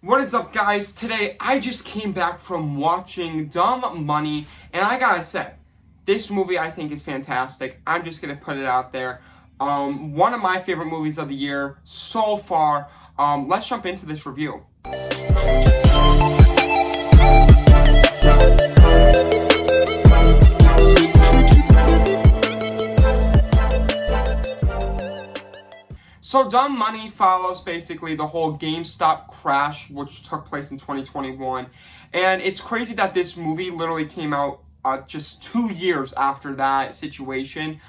What is up, guys? Today I just came back from watching Dumb Money, and I gotta say, this movie I think is fantastic. I'm just gonna put it out there. One of my favorite movies of the year so far. Let's jump into this review. So Dumb Money follows basically the whole GameStop crash, which took place in 2021. And it's crazy that this movie literally came out just 2 years after that situation.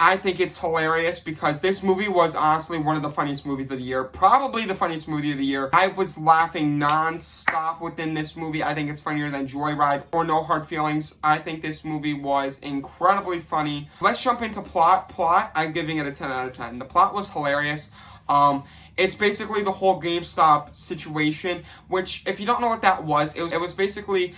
I think it's hilarious because this movie was honestly one of the funniest movies of the year. Probably the funniest movie of the year. I was laughing non-stop within this movie. I think it's funnier than Joyride or No Hard Feelings. I think this movie was incredibly funny. Let's jump into plot. I'm giving it a 10 out of 10. The plot was hilarious. It's basically the whole GameStop situation, which if you don't know what that was, it was basically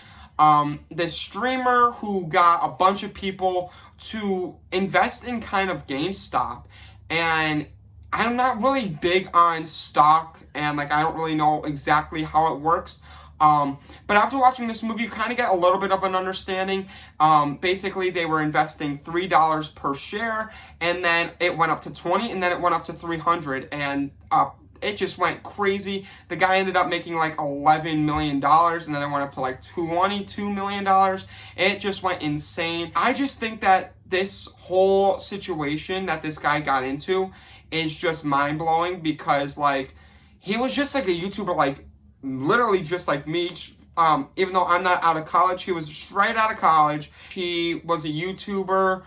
this streamer who got a bunch of people to invest in kind of GameStop, and I'm not really big on stock, and I don't really know exactly how it works. But after watching this movie, you kind of get a little bit of an understanding. Basically, they were investing $3 per share, and then it went up to 20, and then it went up to 300, and it just went crazy. The guy ended up making like $11 million, and then it went up to like $22 million. It just went insane. I just think that this whole situation that this guy got into is just mind-blowing because he was just like a YouTuber, literally just like me. Even though I'm not out of college, he was straight out of college. He was a YouTuber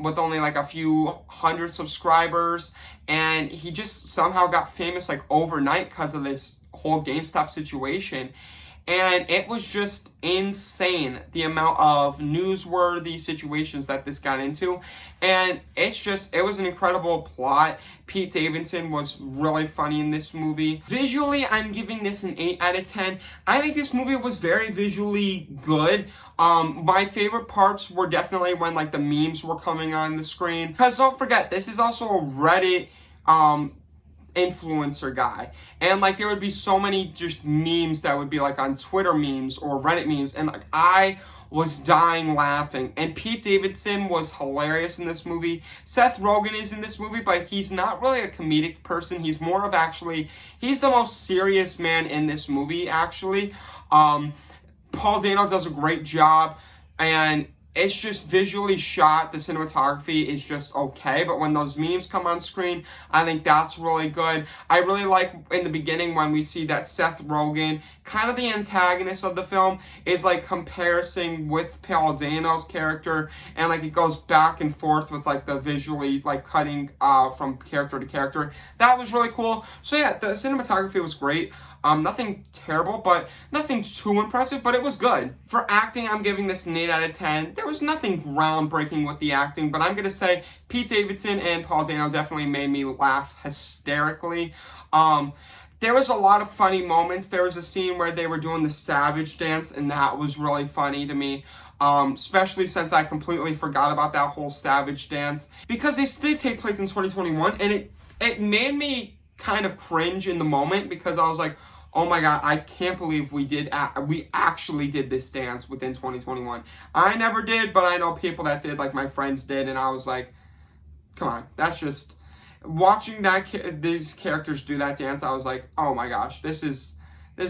with only a few hundred subscribers, and he just somehow got famous overnight because of this whole GameStop situation. And it was just insane, the amount of newsworthy situations that this got into. And it was an incredible plot. Pete Davidson was really funny in this movie. Visually, I'm giving this an 8 out of 10. I think this movie was very visually good. My favorite parts were definitely when the memes were coming on the screen. Because don't forget, this is also a Reddit influencer guy, and there would be so many just memes that would be on Twitter memes or Reddit memes, and I was dying laughing. And Pete Davidson was hilarious in this movie. Seth Rogen is in this movie, but he's not really a comedic person. He's more of he's the most serious man in this movie actually. Paul Dano does a great job, and it's just visually shot. The cinematography is just okay, but when those memes come on screen, I think that's really good. I really like in the beginning when we see that Seth Rogen, kind of the antagonist of the film, is comparison with Paul Dano's character, and it goes back and forth with the visually cutting from character to character. That was really cool. So yeah, the cinematography was great. Nothing terrible, but nothing too impressive, but it was good. For acting, I'm giving this an 8 out of 10. There was nothing groundbreaking with the acting, but I'm going to say Pete Davidson and Paul Dano definitely made me laugh hysterically. There was a lot of funny moments. There was a scene where they were doing the Savage dance, and that was really funny to me. Especially since I completely forgot about that whole Savage dance. Because they did take place in 2021, and it made me kind of cringe in the moment because I was like, oh my god, I can't believe we actually did this dance within 2021. I never did, but I know people that did, my friends did, and I was like, come on, that's just, watching these characters do that dance, I was like, oh my gosh, this is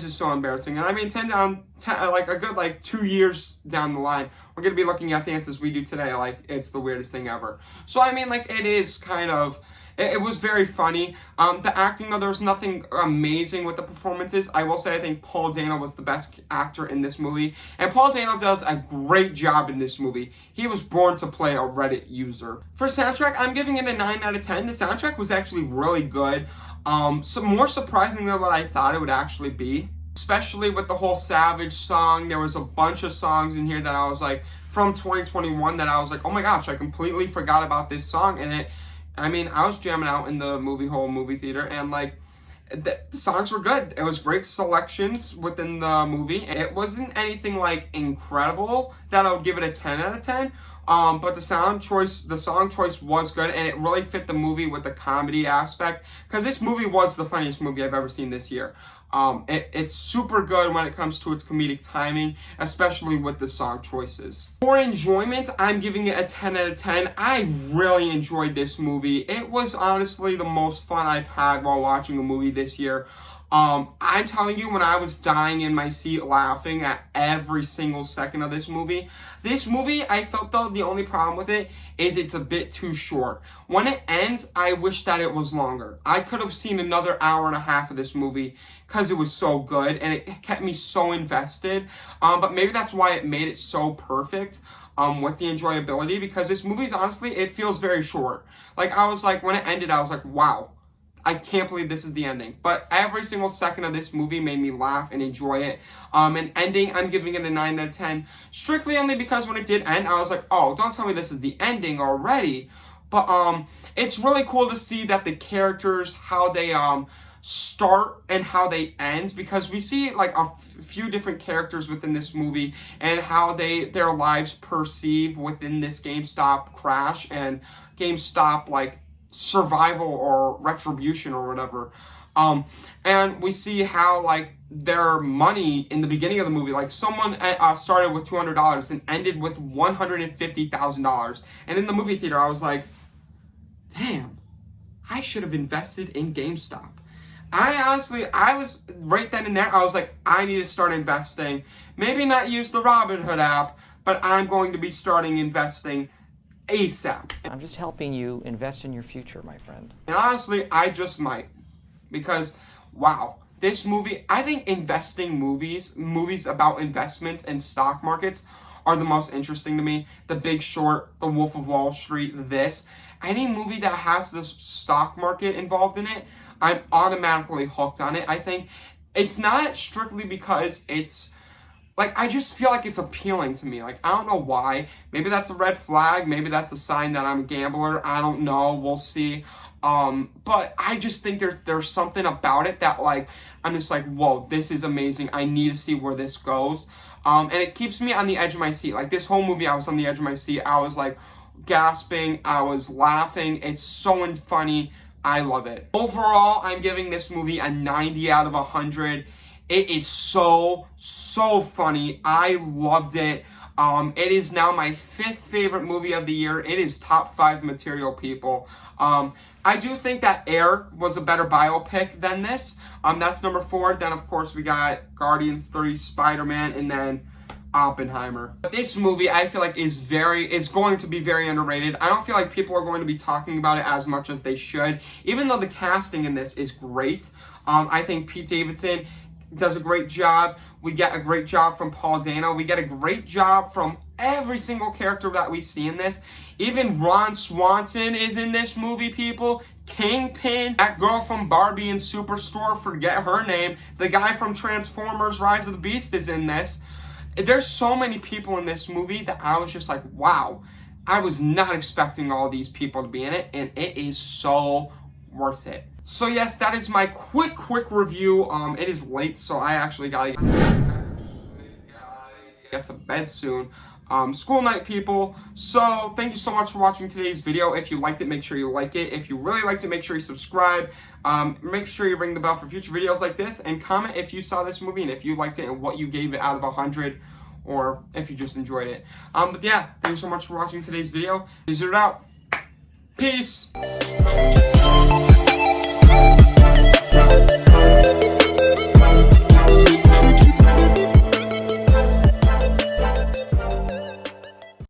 so embarrassing. And I mean, a good 2 years down the line, we're gonna be looking at dances we do today it's the weirdest thing ever. So I mean, it is kind of, it was very funny. The acting, though, there was nothing amazing with the performances. I will say I think Paul Dano was the best actor in this movie. And Paul Dano does a great job in this movie. He was born to play a Reddit user. For soundtrack, I'm giving it a 9 out of 10. The soundtrack was actually really good. More surprising than what I thought it would actually be. Especially with the whole Savage song. There was a bunch of songs in here that I was from 2021 that I was oh my gosh, I completely forgot about this song. And I was jamming out in the movie theater, and the songs were good. It was great selections within the movie. It wasn't anything incredible that I would give it a 10 out of 10. But the song choice was good, and it really fit the movie with the comedy aspect, because this movie was the funniest movie I've ever seen this year. It's super good when it comes to its comedic timing, especially with the song choices. For enjoyment, I'm giving it a 10 out of 10. I really enjoyed this movie. It was honestly the most fun I've had while watching a movie this year. I'm telling you, when I was dying in my seat laughing at every single second of this movie, I felt though the only problem with it is it's a bit too short. When it ends, I wish that it was longer. I could have seen another hour and a half of this movie because it was so good and it kept me so invested. But maybe that's why it made it so perfect. With the enjoyability, because this movie's honestly, it feels very short. Like, I was like, when it ended, I was like, wow, I can't believe this is the ending. But every single second of this movie made me laugh and enjoy it. And ending, I'm giving it a 9 out of 10. Strictly only because when it did end, I was like, oh, don't tell me this is the ending already. But it's really cool to see that the characters, how they start and how they end, because we see like a few different characters within this movie and how their lives perceive within this GameStop crash and GameStop like survival or retribution or whatever. And we see how like their money in the beginning of the movie, like someone started with $200 and ended with $150,000. And in the movie theater, I was like, damn, I should have invested in GameStop. I was right then and there, I was like, I need to start investing. Maybe not use the Robinhood app, but I'm going to be starting investing ASAP. I'm just helping you invest in your future, my friend. And honestly, I just might. Because, wow, this movie, I think movies about investments and stock markets are the most interesting to me. The Big Short, The Wolf of Wall Street, this. Any movie that has the stock market involved in it, I'm automatically hooked on it. I think it's not strictly because it's, like, I just feel like it's appealing to me. Like, I don't know why. Maybe that's a red flag. Maybe that's a sign that I'm a gambler. I don't know. We'll see. But I just think there's something about it that, like, I'm just like, whoa, this is amazing. I need to see where this goes. And it keeps me on the edge of my seat. Like, this whole movie, I was on the edge of my seat. I was, like, gasping. I was laughing. It's so funny. I love it. Overall, I'm giving this movie a 90 out of 100. It is so funny. I loved it. It is now my 5th favorite movie of the year. It is top 5 material, people. I do think that Air was a better biopic than this. That's number 4. Then, of course, we got Guardians 3, Spider-Man, and then Oppenheimer. But this movie, I feel like, is going to be very underrated. I don't feel like people are going to be talking about it as much as they should, even though the casting in this is great. I think Pete Davidson does a great job. We get a great job from Paul Dano. We get a great job from every single character that we see in this. Even Ron Swanson is in this movie, people. Kingpin, that girl from Barbie and Superstore, forget her name. The guy from Transformers Rise of the Beast is in this. There's so many people in this movie that I was just like, wow, I was not expecting all these people to be in it, and it is so worth it. So yes, that is my quick review. It is late, so I actually gotta get to bed soon. School night, people. So thank you so much for watching today's video. If you liked it, make sure you like it. If you really liked it, make sure you subscribe. Make sure you ring the bell for future videos like this, and comment if you saw this movie and if you liked it and what you gave it out of 100, or if you just enjoyed it. But yeah, thank you so much for watching today's video. Peace it out. Peace.